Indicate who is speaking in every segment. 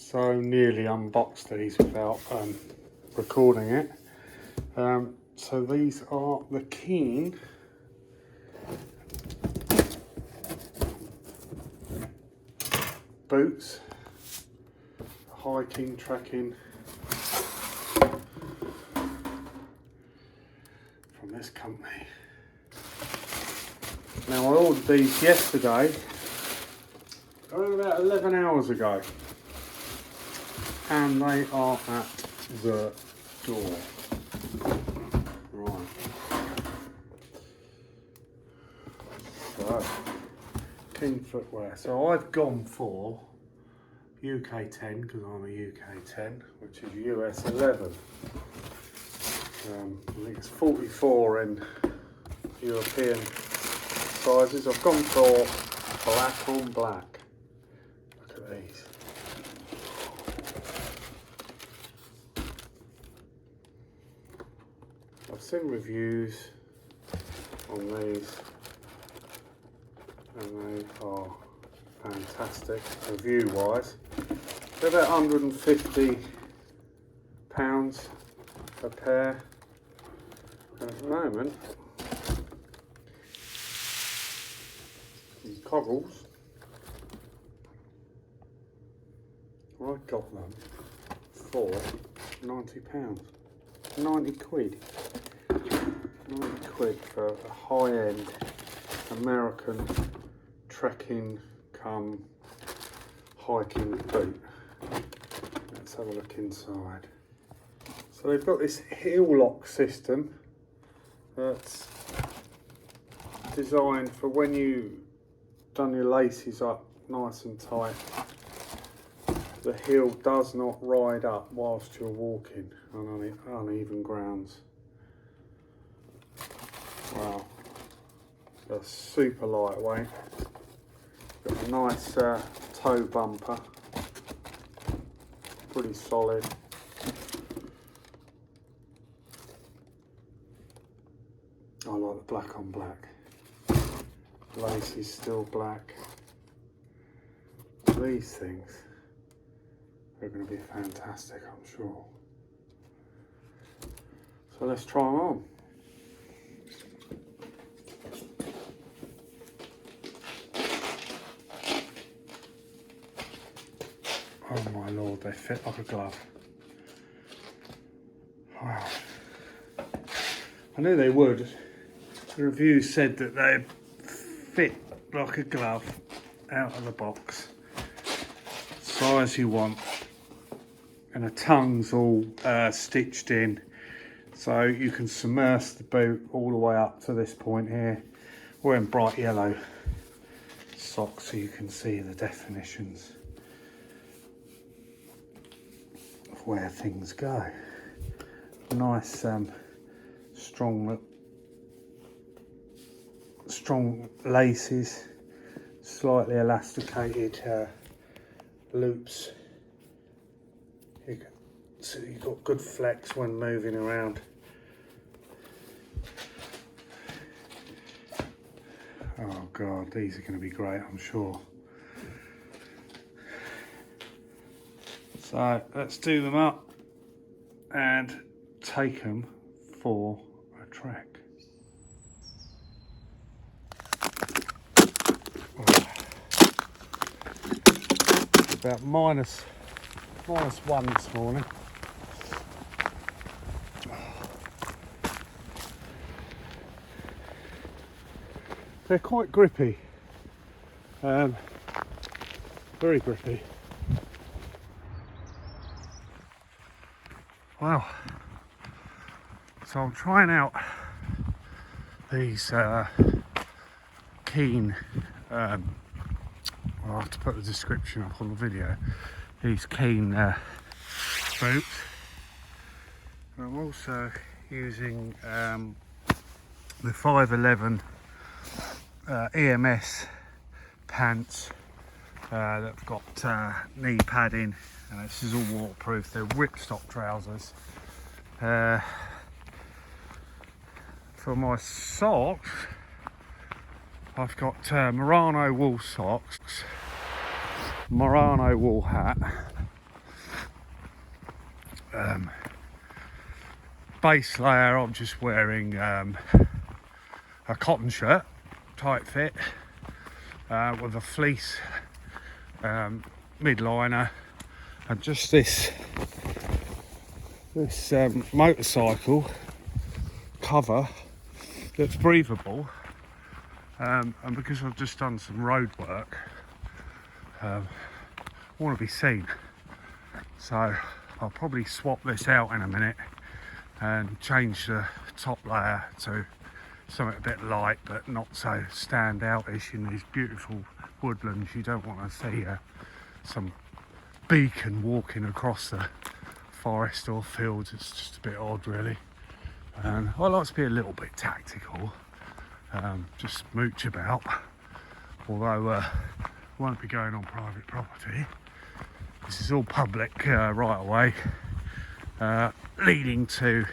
Speaker 1: so nearly unboxed these without recording it. So these are the Keen boots, hiking, trekking, from this company. Now I ordered these yesterday, around about 11 hours ago, and they are at the door. Right. So, Keen footwear. So I've gone for UK 10 because I'm a UK 10, which is US 11. I think it's 44 in European sizes. I've gone for black on black. Look at these. I've seen reviews on these and they are fantastic review wise. They're about £150 a pair, and at the moment these goggles, I got them for £90, 90 quid. 90 quid for a high-end American trekking come hiking boot. Let's have a look inside. So they've got this heel lock system that's designed for when you done your laces up nice and tight, the heel does not ride up whilst you're walking on uneven grounds. Wow, they're super lightweight. Got a nice toe bumper, pretty solid. I like the black on black. Lace is still black. These things are going to be fantastic, I'm sure. So let's try them on. Oh my lord, they fit like a glove. Wow. I knew they would. The reviews said that they fit like a glove out of the box. Size you want. And the tongue's all stitched in. So you can submerge the boot all the way up to this point here. Wearing bright yellow socks so you can see the definitions of where things go. Nice strong laces, slightly elasticated loops. So you've got good flex when moving around. Oh god, these are going to be great, I'm sure. So let's do them up and take them for a trek. About minus one this morning. They're quite grippy, very grippy. Wow. So I'm trying out these Keen, I'll have to put the description up on the video, these Keen boots. And I'm also using the 511 EMS pants that have got knee padding, and this is all waterproof. They're ripstop trousers. For my socks, I've got Murano wool socks, Murano wool hat, Base layer, I'm just wearing a cotton shirt, tight fit, with a fleece midliner, and just this motorcycle cover that's breathable, and because I've just done some road work, I want to be seen, so I'll probably swap this out in a minute and change the top layer to something a bit light but not so stand out-ish in these beautiful woodlands. You don't want to see some beacon walking across the forest or fields. It's just a bit odd, really. And I like to be a little bit tactical, just mooch about, although I won't be going on private property. This is all public right away, leading to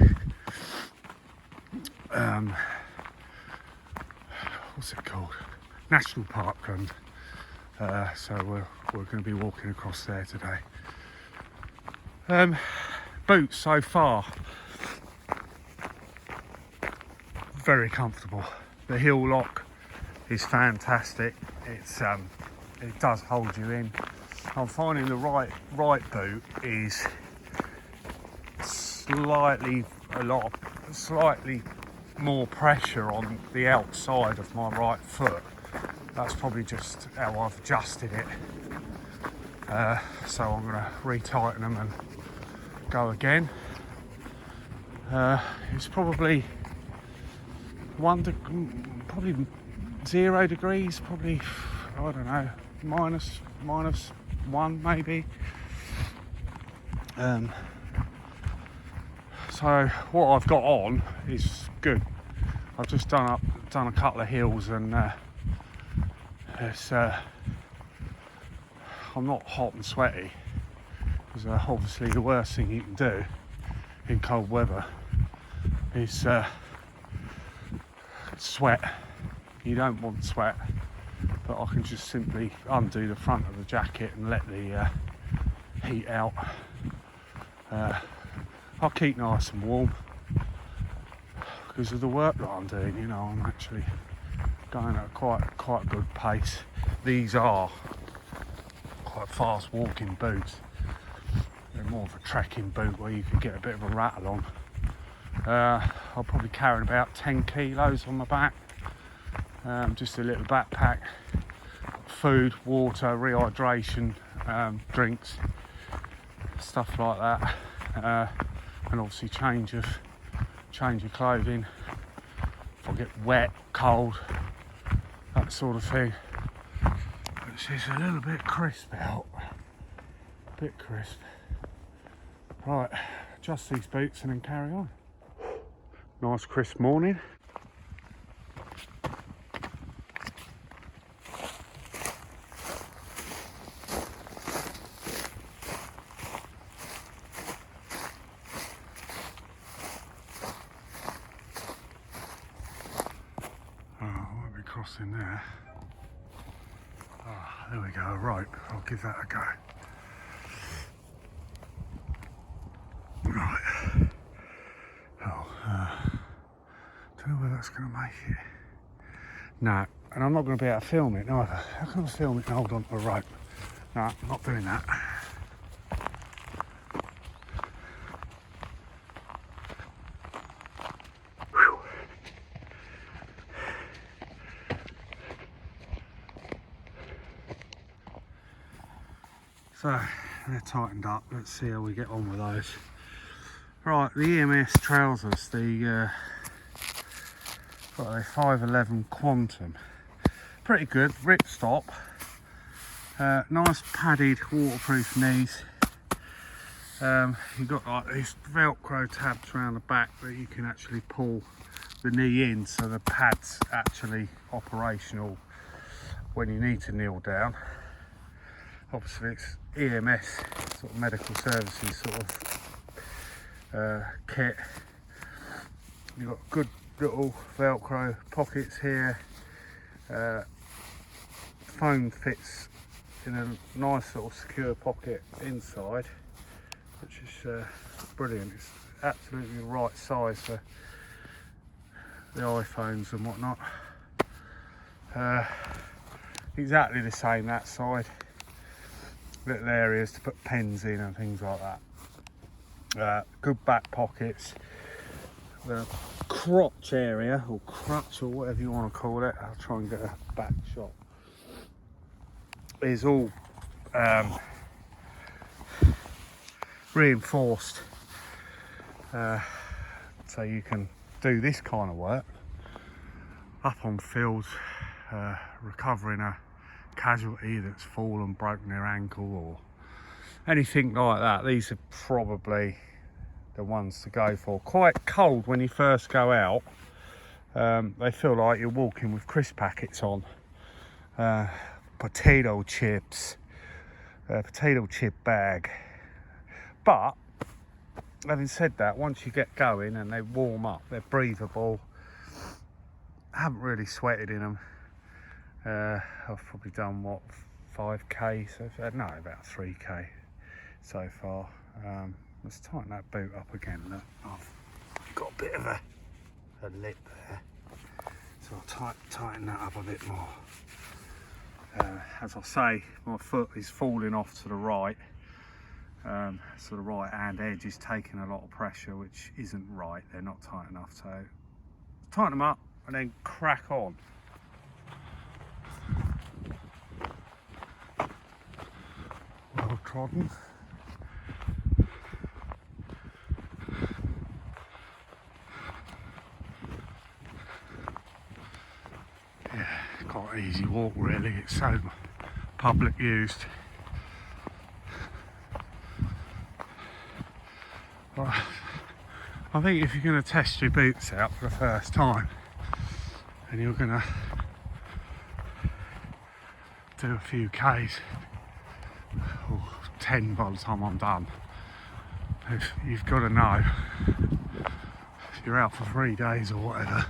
Speaker 1: what's it called? National Parkland. So we're going to be walking across there today. Boots so far, very comfortable. The heel lock is fantastic. It does hold you in. I'm finding the right boot is slightly more pressure on the outside of my right foot. That's probably just how I've adjusted it. So I'm going to retighten them and go again. It's probably probably 0 degrees, probably, I don't know, minus 1 maybe. So what I've got on is good. I've just done a couple of hills, and it's I'm not hot and sweaty, because obviously the worst thing you can do in cold weather is sweat. You don't want sweat, but I can just simply undo the front of the jacket and let the heat out. I'll keep nice and warm because of the work that I'm doing. You know, I'm actually going at quite a good pace. These are quite fast walking boots. They're more of a trekking boot where you can get a bit of a rattle on. I'll probably carry about 10 kilos on my back. Just a little backpack, food, water, rehydration, drinks, stuff like that, and obviously change of clothing if I get wet, cold, that sort of thing. It's a little bit crisp out, a bit crisp. Right, adjust these boots and then carry on. Nice crisp morning. Crossing there. There we go, a rope. I'll give that a go. Right. Don't know whether that's going to make it. No, and I'm not going to be able to film it neither. How can I film it and hold on to a rope? No, I'm not doing that. So they're tightened up. Let's see how we get on with those. Right, the EMS trousers, the 511 Quantum, pretty good. Ripstop, nice padded waterproof knees. You've got like these Velcro tabs around the back that you can actually pull the knee in, so the pad's actually operational when you need to kneel down. Obviously it's EMS, sort of medical services sort of kit. You've got good little Velcro pockets here. Phone fits in a nice sort of secure pocket inside. which is brilliant. It's absolutely the right size for the iPhones and whatnot. Exactly the same that side. Little areas to put pens in and things like that. Good back pockets. The crotch area, or crutch, or whatever you want to call it, I'll try and get a back shot, is all reinforced, so you can do this kind of work up on fields, recovering a casualty that's fallen, broken their ankle or anything like that. These are probably the ones to go for. Quite cold when you first go out. They feel like you're walking with crisp packets on. Potato chips, potato chip bag. But having said that, once you get going and they warm up, they're breathable. I haven't really sweated in them. I've probably done what, 5k so far? No, about 3k so far. Let's tighten that boot up again. Look, I've got a bit of a lip there, so I'll tighten that up a bit more. As I say, my foot is falling off to the right, so the right hand edge is taking a lot of pressure, which isn't right. They're not tight enough, so tighten them up and then crack on. Well trodden. Quite an easy walk really, it's so public used. But I think if you're going to test your boots out for the first time and you're going to do a few Ks, or 10 by the time I'm done, you've got to know if you're out for 3 days or whatever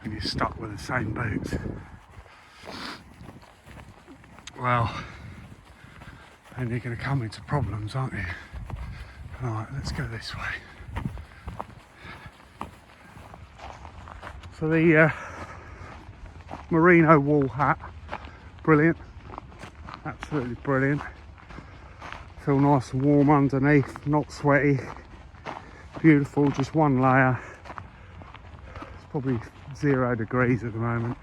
Speaker 1: and you're stuck with the same boots, well, then you're going to come into problems, aren't you? Alright, let's go this way. So the merino wool hat, brilliant, absolutely brilliant. Feel nice and warm underneath, not sweaty, beautiful, just one layer. It's probably 0 degrees at the moment.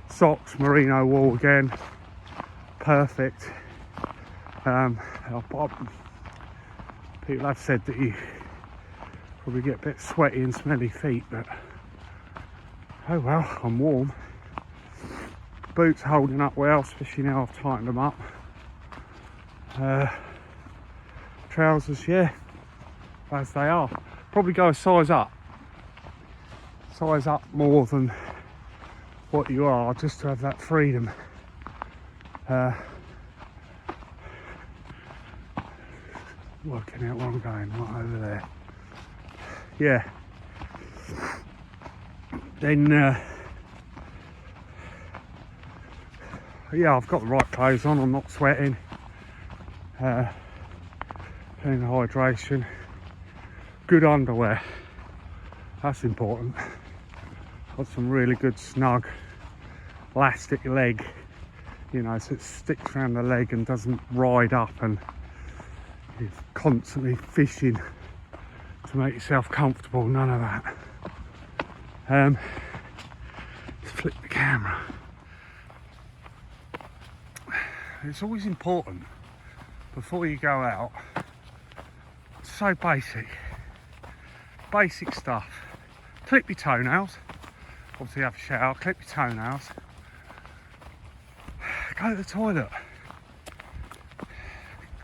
Speaker 1: Socks, merino wool again, perfect. People have said that you probably get a bit sweaty and smelly feet, but oh well, I'm warm. Boots holding up well, especially now I've tightened them up. Trousers, yeah, as they are. Probably go a size up more than what you are, just to have that freedom. Working out where I'm going, right over there. Yeah. Then yeah, I've got the right clothes on, I'm not sweating. Plenty of hydration. Good underwear, that's important. Got some really good snug elastic leg, you know, so it sticks around the leg and doesn't ride up and you're constantly fishing to make yourself comfortable, none of that. Let's flip the camera. It's always important before you go out, so basic stuff. Clip your toenails, obviously have a shower, clip your toenails, go to the toilet,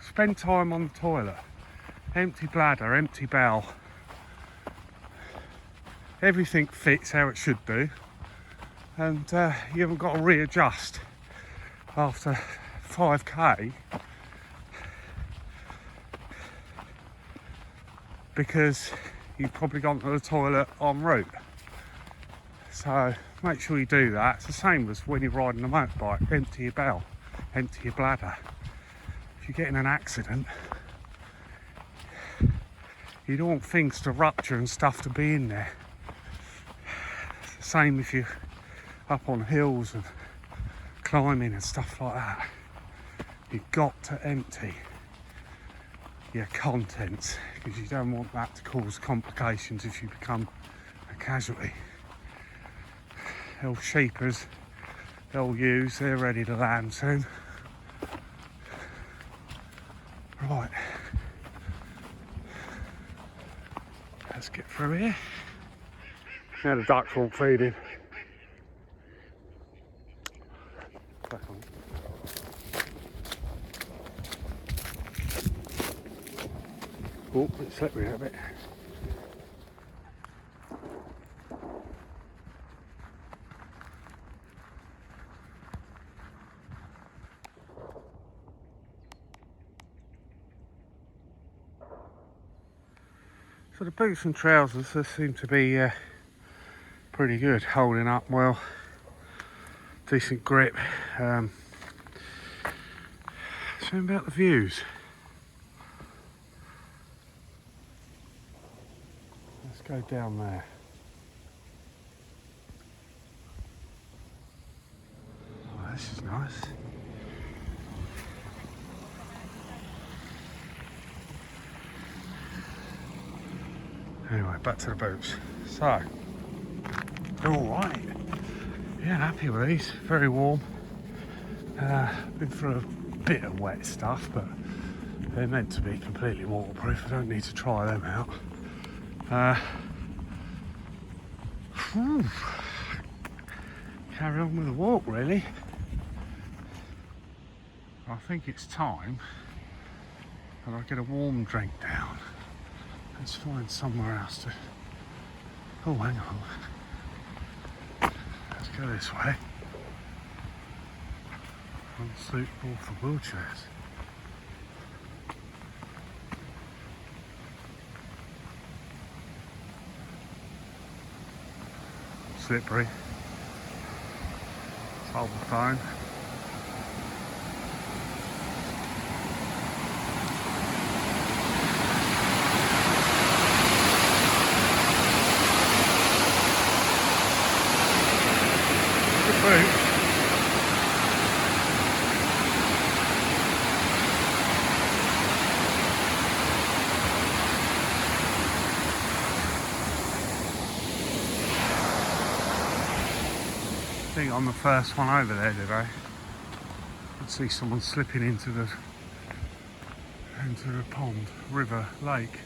Speaker 1: spend time on the toilet, empty bladder, empty bowel, everything fits how it should do, and you haven't got to readjust after 5k because you've probably gone to the toilet en route. So make sure you do that. It's the same as when you're riding a motorbike, empty your bowel. empty your bladder. If you get in an accident, you don't want things to rupture and stuff to be in there. It's the same if you're up on hills and climbing and stuff like that. You've got to empty your contents because you don't want that to cause complications if you become a casualty. They'll sheepers, they'll use, they're ready to land soon. Right, let's get through here. Now the ducks aren't feeding. Back on. Oh, it's slippery a bit. So the boots and trousers, they seem to be pretty good, holding up well, decent grip. Show me about the views. Let's go down there. Oh, this is nice. Anyway, back to the boots. So, all right. Yeah, happy with these. Very warm. Been through a bit of wet stuff, but they're meant to be completely waterproof. I don't need to try them out. Carry on with the walk, really. I think it's time that I get a warm drink down. Let's find somewhere else to... Oh, hang on. Let's go this way. Unsuitable for wheelchairs. Slippery. Hold the phone. Good boot. I think I'm the first one over there today. I could see someone slipping into the pond, river, lake.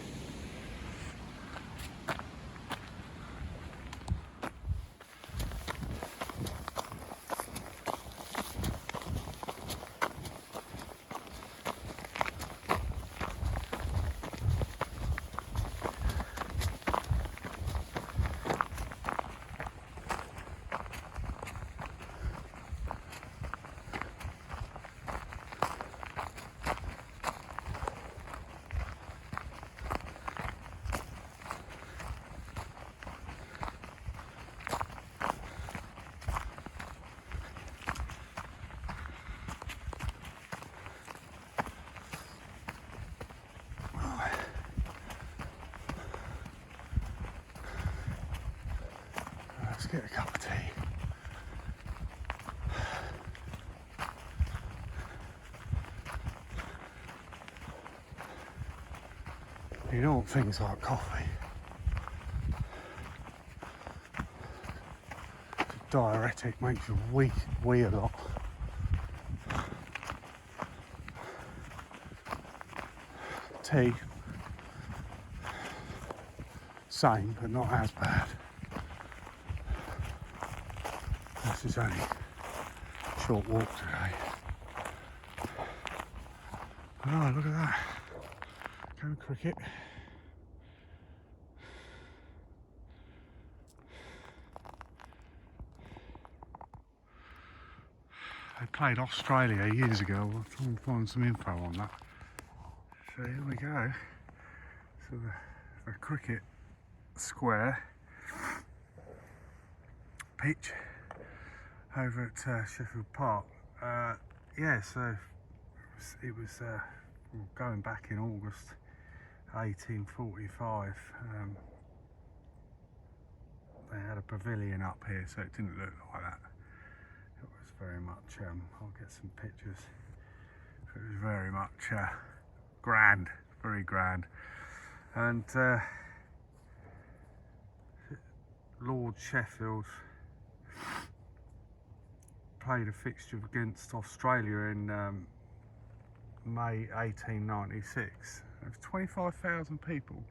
Speaker 1: Let's get a cup of tea. You know what things like coffee? It's a diuretic, makes you wee a lot. Tea, same, but not as bad. This is only a short walk today. Oh, look at that. Going cricket. They played Australia years ago. We'll try and find some info on that. So here we go. So the cricket square pitch over at Sheffield Park. yeah, so it was going back in August 1845. They had a pavilion up here, so it didn't look like that. It was very much, I'll get some pictures. It was very much grand, very grand. And Lord Sheffield played a fixture against Australia in May 1896. There was 25,000 people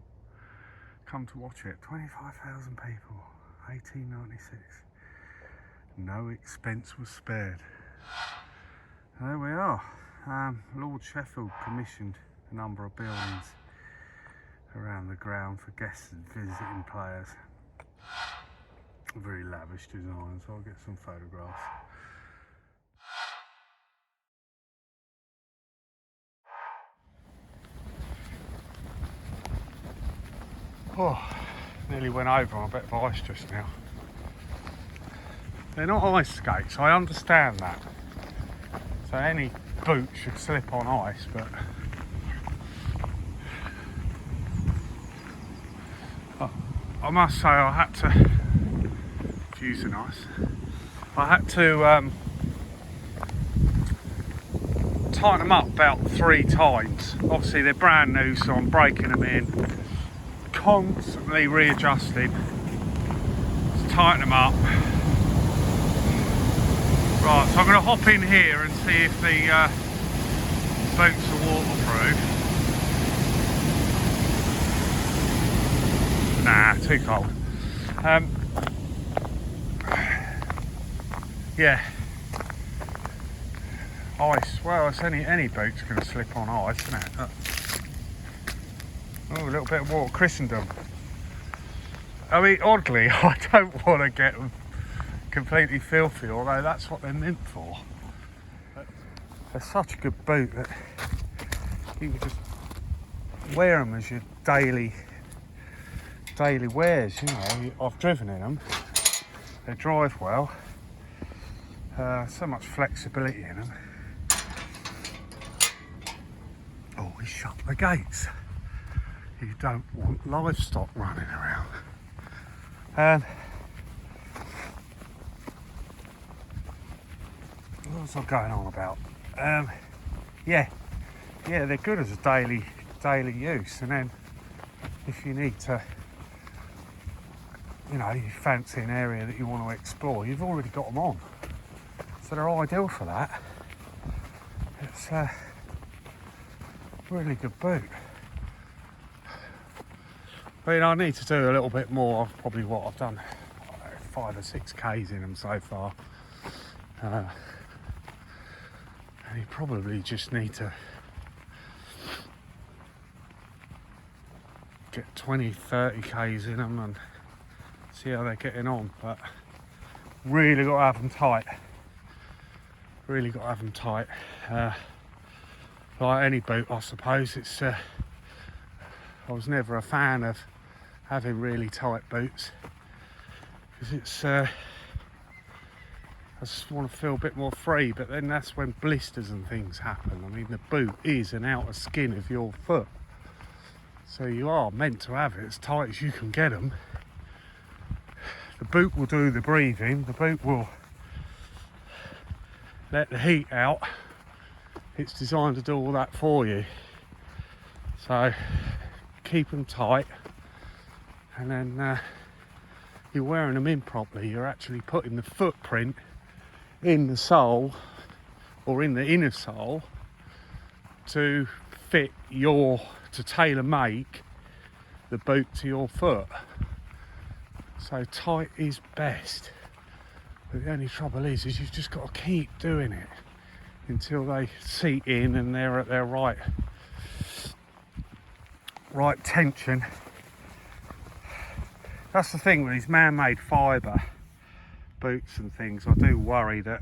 Speaker 1: come to watch it. 25,000 people, 1896. No expense was spared. There we are. Lord Sheffield commissioned a number of buildings around the ground for guests and visiting players. Very lavish design, so I'll get some photographs. Oh, nearly went over on a bit of ice just now. They're not ice skates, I understand that. So any boot should slip on ice, but I must say I had to, views are nice, I had to tighten them up about 3 times. Obviously they're brand new, so I'm breaking them in, constantly readjusting, just tighten them up. Right, so I'm going to hop in here and see if the boots are waterproof. Nah, too cold. Yeah. Ice, well, it's any boot's going to slip on ice, isn't it? Oh, a little bit of water, Christendom. I mean, oddly, I don't want to get them completely filthy, although that's what they're meant for. They're such a good boot that you can just wear them as your daily wears, you know. I've driven in them, they drive well, so much flexibility in them. Oh, we shut the gates. You don't want livestock running around. What was I going on about? Yeah, they're good as a daily use, and then if you need to, you know, you fancy an area that you want to explore, you've already got them on, so they're ideal for that. It's a really good boot. I mean, I need to do a little bit more of probably what I've done, 5 or 6 Ks in them so far. And you probably just need to get 20, 30 Ks in them and see how they're getting on. But really got to have them tight. Really got to have them tight. Like any boot, I suppose. It's I was never a fan of having really tight boots because it's I just want to feel a bit more free, but then that's when blisters and things happen. I mean, the boot is an outer skin of your foot, so you are meant to have it as tight as you can get them. The boot will do the breathing, the boot will let the heat out. It's designed to do all that for you, so keep them tight, and then you're wearing them in properly. You're actually putting the footprint in the sole or in the inner sole to fit to tailor make the boot to your foot. So tight is best, but the only trouble is you've just got to keep doing it until they seat in and they're at their right tension. That's the thing with these man-made fibre boots and things. I do worry that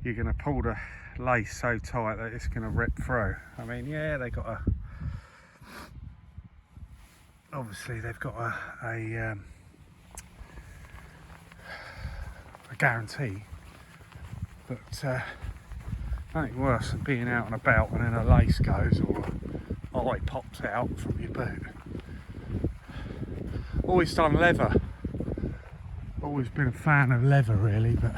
Speaker 1: you're going to pull the lace so tight that it's going to rip through. I mean, yeah, they got a, obviously they've got a guarantee, but nothing worse than being out and about and then a lace goes or an eye pops out from your boot. Always done leather. Always been a fan of leather really, but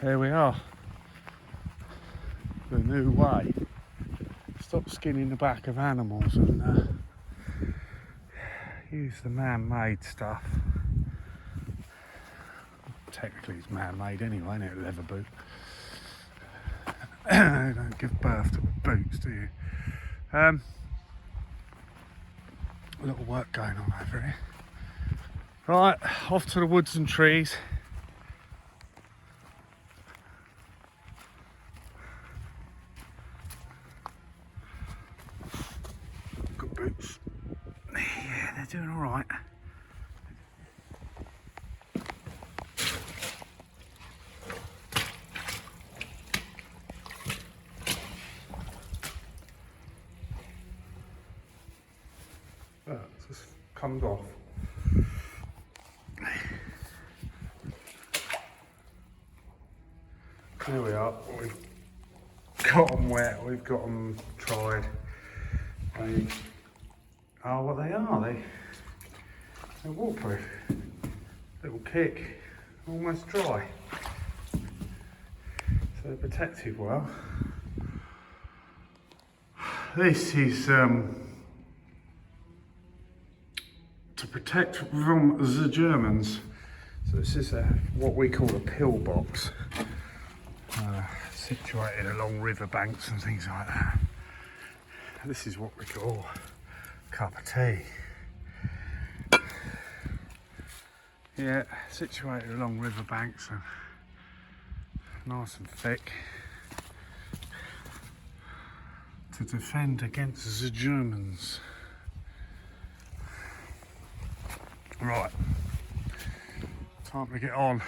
Speaker 1: there we are. The new way. Stop skinning the back of animals and use the man-made stuff. Technically it's man-made anyway, isn't it? A leather boot. You don't give birth to boots, do you? A little work going on over here. Right, off to the woods and trees. Good boots. Yeah, they're doing all right. It's just comes off. Here we are. We've got them wet. We've got them dried. They are what they are. They're waterproof. Little kick, almost dry. So they're protected well. This is to protect from the Germans. So this is what we call a pillbox, situated along river banks and things like that. This is what we call a cup of tea. Yeah, situated along river banks and nice and thick to defend against the Germans. Right, time to get on.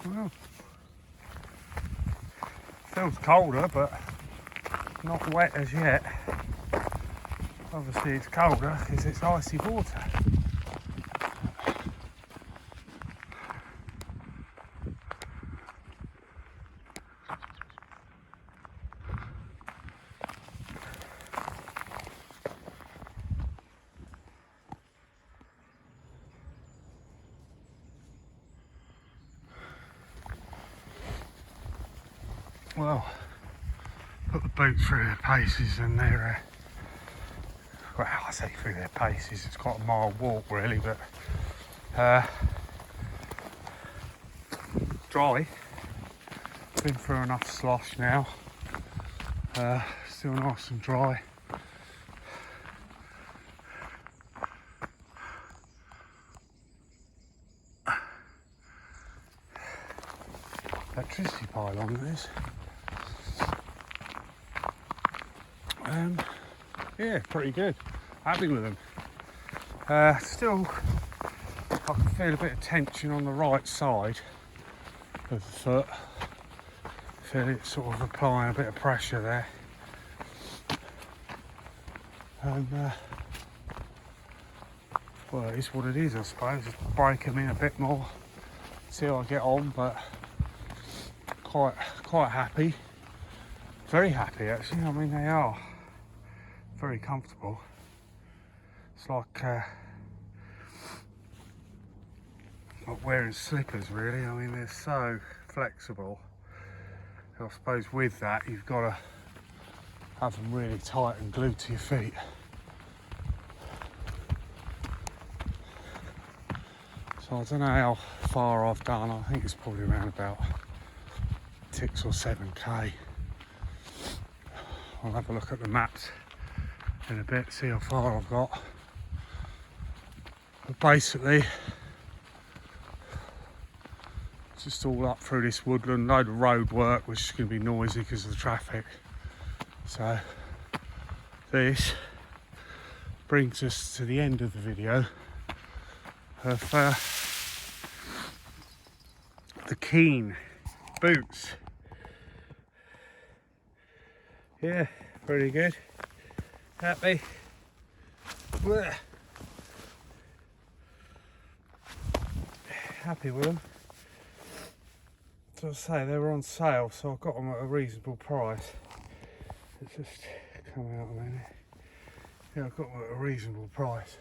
Speaker 1: Well, feels colder, but not wet as yet. Obviously it's colder because it's icy water. Well, put the boots through their paces and they're, well, I say through their paces, it's quite a mile walk really, but dry. Been through enough slosh now, still nice and dry. Electricity pylon it is. Yeah, pretty good. Happy with them. Still, I can feel a bit of tension on the right side of the foot. Feel it sort of applying a bit of pressure there. And well, it is what it is, I suppose. Just break them in a bit more, see how I get on, but quite happy. Very happy actually. I mean, they are very comfortable. It's like wearing slippers really. I mean, they're so flexible. I suppose with that you've got to have them really tight and glued to your feet. So I don't know how far I've done. I think it's probably around about 6 or 7k. I'll have a look at the maps in a bit, see how far I've got. But basically, just all up through this woodland, load of road work, which is going to be noisy because of the traffic. So this brings us to the end of the video of the Keen boots. Yeah, pretty good. Happy. Blech. Happy with them. So I say, they were on sale, so I got them at a reasonable price. It's just come out a minute. Yeah, I got them at a reasonable price.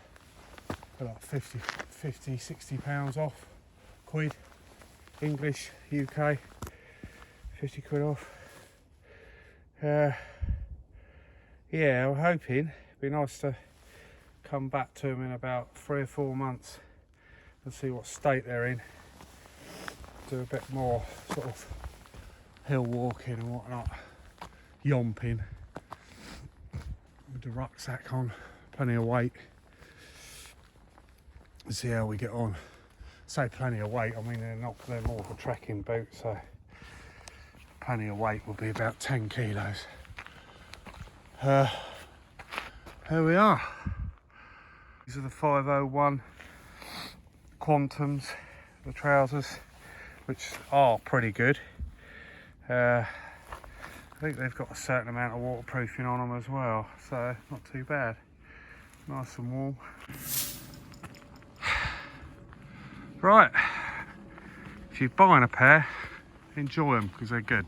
Speaker 1: They're like 50, 60 pounds off. Quid. English, UK. 50 quid off. Yeah, I'm hoping it'd be nice to come back to them in about 3 or 4 months and see what state they're in. Do a bit more sort of hill walking and whatnot, yomping with the rucksack on, plenty of weight. See how we get on. Say plenty of weight, I mean they're more of a trekking boot, so plenty of weight will be about 10 kilos. Here we are. These are the 501 Quantums, the trousers, which are pretty good. I think they've got a certain amount of waterproofing on them as well, so not too bad. Nice and warm. Right, if you're buying a pair, enjoy them because they're good.